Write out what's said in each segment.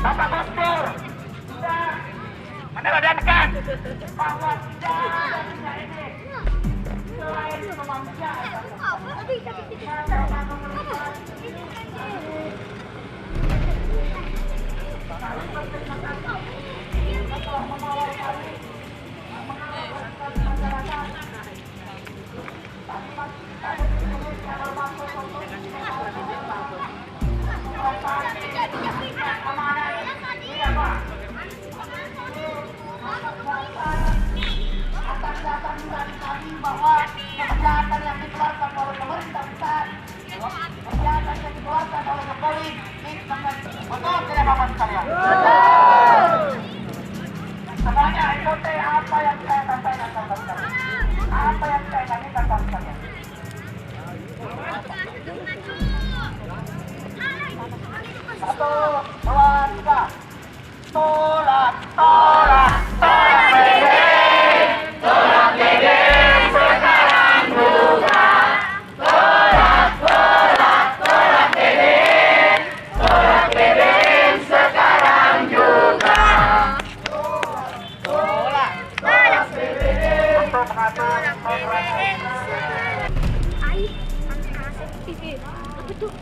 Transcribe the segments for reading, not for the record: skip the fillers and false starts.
Bapak Gus Dur sudah meneladangkan bahwa tidak ada dunia ini selain kemanusiaan. Bahwa kejahatan yang dikeluarkan oleh pemerintah pusat, kejahatan yang dikeluarkan oleh Jokowi, betul tidak Bapak sekalian? Semuanya ikuti apa yang saya sampaikan Bapak sekalian. Apa yang saya tanyakan Bapak sekalian. Satu, dua, tiga. Tolak, tolak, tolak BBM, tolak BBM sekarang juga. Tolak, tolak, tolak BBM, tolak BBM sekarang juga. Tolak, tolak BBM untuk mengatur BBM. Apa tuh?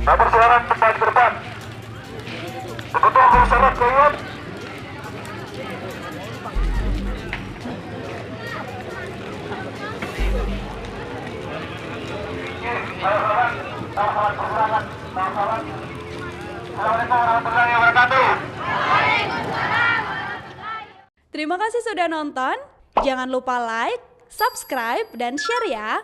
Saya persilakan tempat ke depan. Ketua Komisaris Kayut. Terima kasih sudah nonton. Jangan lupa like, subscribe, dan share ya.